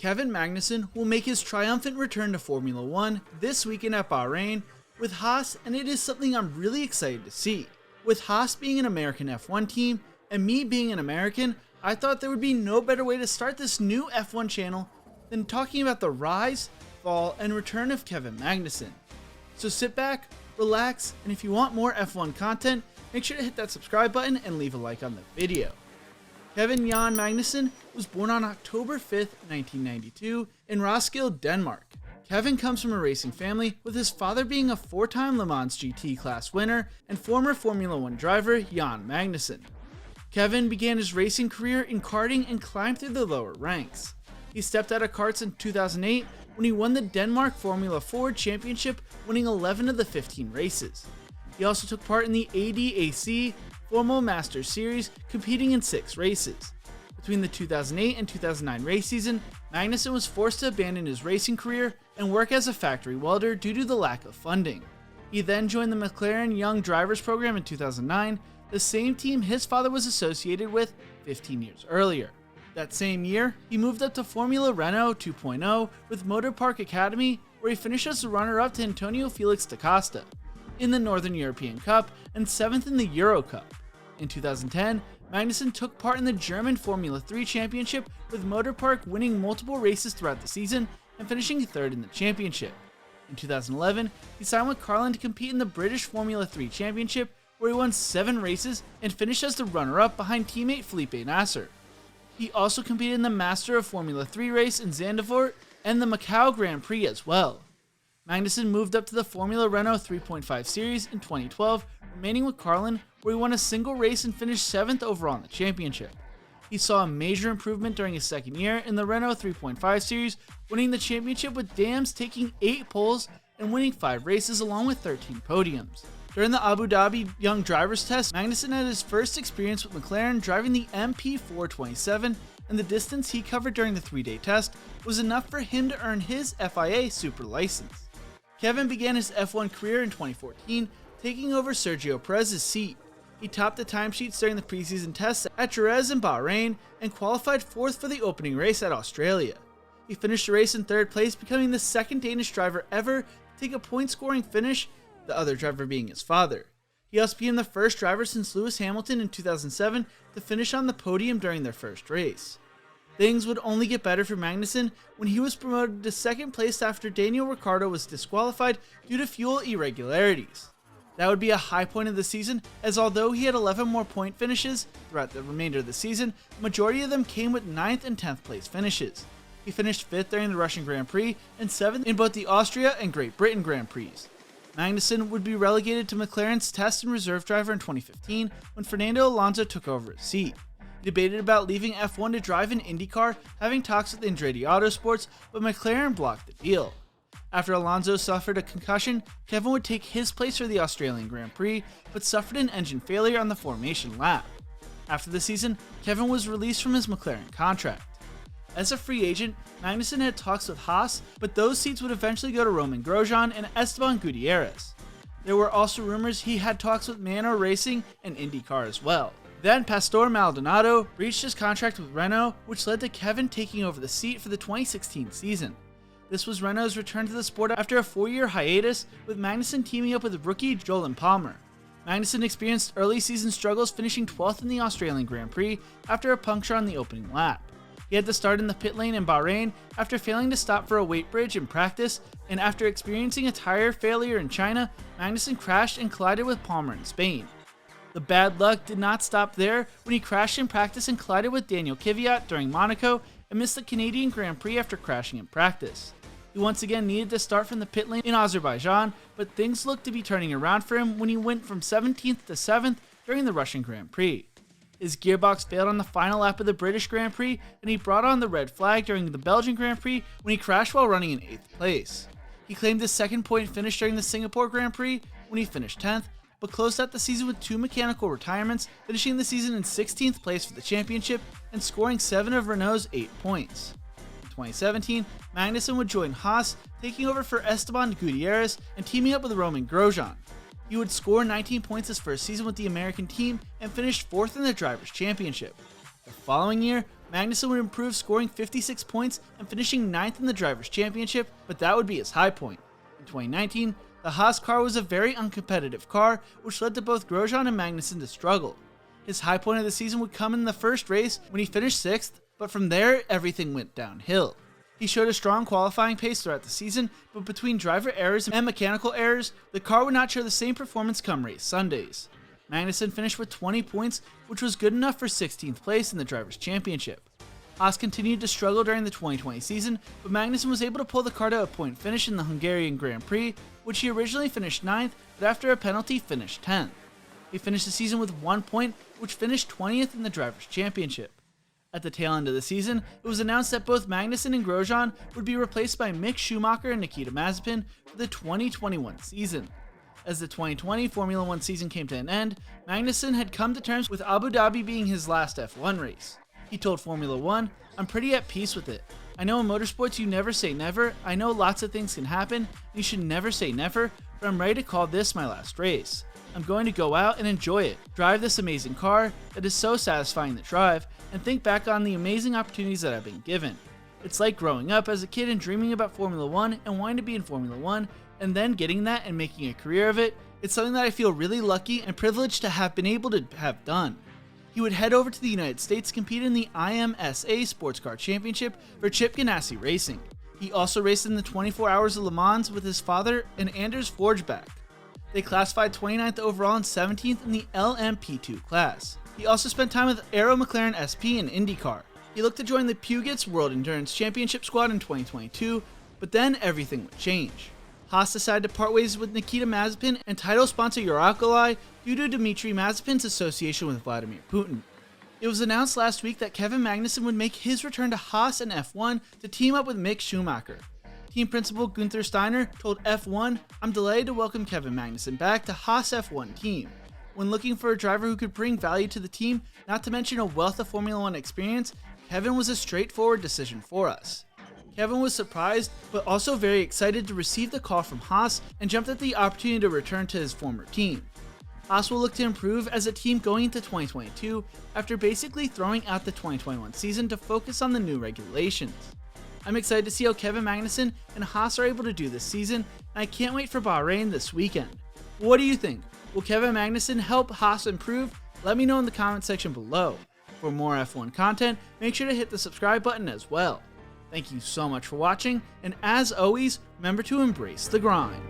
Kevin Magnussen will make his triumphant return to Formula 1 this weekend at Bahrain with Haas, and it is something I'm really excited to see. With Haas being an American F1 team, and me being an American, I thought there would be no better way to start this new F1 channel than talking about the rise, fall, and return of Kevin Magnussen. So sit back, relax, and if you want more F1 content, make sure to hit that subscribe button and leave a like on the video. Kevin Jan Magnussen was born on October 5th, 1992 in Roskilde, Denmark. Kevin comes from a racing family, with his father being a 4-time Le Mans GT class winner and former Formula 1 driver Jan Magnussen. Kevin began his racing career in karting and climbed through the lower ranks. He stepped out of karts in 2008 when he won the Denmark Formula 4 Championship, winning 11 of the 15 races. He also took part in the ADAC Formal Masters Series, competing in 6 races. Between the 2008 and 2009 race season, Magnussen was forced to abandon his racing career and work as a factory welder due to the lack of funding. He then joined the McLaren Young Drivers Program in 2009, the same team his father was associated with 15 years earlier. That same year, he moved up to Formula Renault 2.0 with Motor Park Academy, where he finished as the runner-up to Antonio Felix da Costa in the Northern European Cup and 7th in the Euro Cup. In 2010, Magnussen took part in the German Formula 3 Championship, with Motor Park winning multiple races throughout the season and finishing 3rd in the championship. In 2011, he signed with Carlin to compete in the British Formula 3 Championship, where he won 7 races and finished as the runner-up behind teammate Felipe Nasser. He also competed in the Master of Formula 3 race in Zandvoort and the Macau Grand Prix as well. Magnussen moved up to the Formula Renault 3.5 Series in 2012, remaining with Carlin, where he won a single race and finished 7th overall in the championship. He saw a major improvement during his second year in the Renault 3.5 Series, winning the championship with Dams taking 8 poles and winning 5 races along with 13 podiums. During the Abu Dhabi Young Drivers Test, Magnussen had his first experience with McLaren driving the MP427, and the distance he covered during the 3-day test was enough for him to earn his FIA Super license. Kevin began his F1 career in 2014, taking over Sergio Perez's seat. He topped the timesheets during the preseason tests at Jerez and Bahrain and qualified 4th for the opening race at Australia. He finished the race in 3rd place, becoming the 2nd Danish driver ever to take a point-scoring finish, the other driver being his father. He also became the first driver since Lewis Hamilton in 2007 to finish on the podium during their first race. Things would only get better for Magnussen when he was promoted to 2nd place after Daniel Ricciardo was disqualified due to fuel irregularities. That would be a high point of the season, as although he had 11 more point finishes throughout the remainder of the season, the majority of them came with 9th and 10th place finishes. He finished 5th during the Russian Grand Prix and 7th in both the Austria and Great Britain Grand Prix. Magnussen would be relegated to McLaren's test and reserve driver in 2015 when Fernando Alonso took over his seat. He debated about leaving F1 to drive an IndyCar, having talks with Andretti Autosports, but McLaren blocked the deal. After Alonso suffered a concussion, Kevin would take his place for the Australian Grand Prix, but suffered an engine failure on the formation lap. After the season, Kevin was released from his McLaren contract. As a free agent, Magnussen had talks with Haas, but those seats would eventually go to Roman Grosjean and Esteban Gutierrez. There were also rumors he had talks with Manor Racing and IndyCar as well. Then Pastor Maldonado reached his contract with Renault, which led to Kevin taking over the seat for the 2016 season. This was Renault's return to the sport after a 4-year hiatus, with Magnussen teaming up with rookie Jolyon Palmer. Magnussen experienced early season struggles, finishing 12th in the Australian Grand Prix after a puncture on the opening lap. He had to start in the pit lane in Bahrain after failing to stop for a weight bridge in practice, and after experiencing a tire failure in China, Magnussen crashed and collided with Palmer in Spain. The bad luck did not stop there when he crashed in practice and collided with Daniel Kvyat during Monaco and missed the Canadian Grand Prix after crashing in practice. He once again needed to start from the pit lane in Azerbaijan, but things looked to be turning around for him when he went from 17th to 7th during the Russian Grand Prix. His gearbox failed on the final lap of the British Grand Prix, and he brought on the red flag during the Belgian Grand Prix when he crashed while running in 8th place. He claimed his 2nd point finish during the Singapore Grand Prix when he finished 10th, but closed out the season with 2 mechanical retirements, finishing the season in 16th place for the championship and scoring 7 of Renault's 8 points. In 2017, Magnussen would join Haas, taking over for Esteban Gutierrez and teaming up with Roman Grosjean. He would score 19 points his first season with the American team and finished 4th in the Drivers' Championship. The following year, Magnussen would improve, scoring 56 points and finishing 9th in the Drivers' Championship, but that would be his high point. In 2019, the Haas car was a very uncompetitive car, which led to both Grosjean and Magnussen to struggle. His high point of the season would come in the first race when he finished 6th, but from there, everything went downhill. He showed a strong qualifying pace throughout the season, but between driver errors and mechanical errors, the car would not show the same performance come race Sundays. Magnussen finished with 20 points, which was good enough for 16th place in the Drivers' Championship. Haas continued to struggle during the 2020 season, but Magnussen was able to pull the car to a point finish in the Hungarian Grand Prix, which he originally finished 9th, but after a penalty finished 10th. He finished the season with 1 point, which finished 20th in the Drivers' Championship. At the tail end of the season, it was announced that both Magnussen and Grosjean would be replaced by Mick Schumacher and Nikita Mazepin for the 2021 season. As the 2020 Formula 1 season came to an end, Magnussen had come to terms with Abu Dhabi being his last F1 race. He told Formula 1, "I'm pretty at peace with it. I know in motorsports you never say never. I know lots of things can happen, you should never say never, but I'm ready to call this my last race. I'm going to go out and enjoy it, drive this amazing car that is so satisfying to drive, and think back on the amazing opportunities that I've been given. It's like growing up as a kid and dreaming about Formula 1 and wanting to be in Formula 1, and then getting that and making a career of it. It's something that I feel really lucky and privileged to have been able to have done." He would head over to the United States to compete in the IMSA Sports Car Championship for Chip Ganassi Racing. He also raced in the 24 Hours of Le Mans with his father and Anders Forsbacka. They classified 29th overall and 17th in the LMP2 class. He also spent time with Arrow McLaren SP and IndyCar. He looked to join the Puget's World Endurance Championship squad in 2022, but then everything would change. Haas decided to part ways with Nikita Mazepin and title sponsor Uralkali due to Dmitry Mazepin's association with Vladimir Putin. It was announced last week that Kevin Magnussen would make his return to Haas and F1 to team up with Mick Schumacher. Team principal Gunther Steiner told F1, "I'm delighted to welcome Kevin Magnussen back to Haas F1 team. When looking for a driver who could bring value to the team, not to mention a wealth of Formula 1 experience, Kevin was a straightforward decision for us." Kevin was surprised, but also very excited to receive the call from Haas and jumped at the opportunity to return to his former team. Haas will look to improve as a team going into 2022 after basically throwing out the 2021 season to focus on the new regulations. I'm excited to see how Kevin Magnussen and Haas are able to do this season, and I can't wait for Bahrain this weekend. What do you think? Will Kevin Magnussen help Haas improve? Let me know in the comment section below. For more F1 content, make sure to hit the subscribe button as well. Thank you so much for watching, and as always, remember to embrace the grind.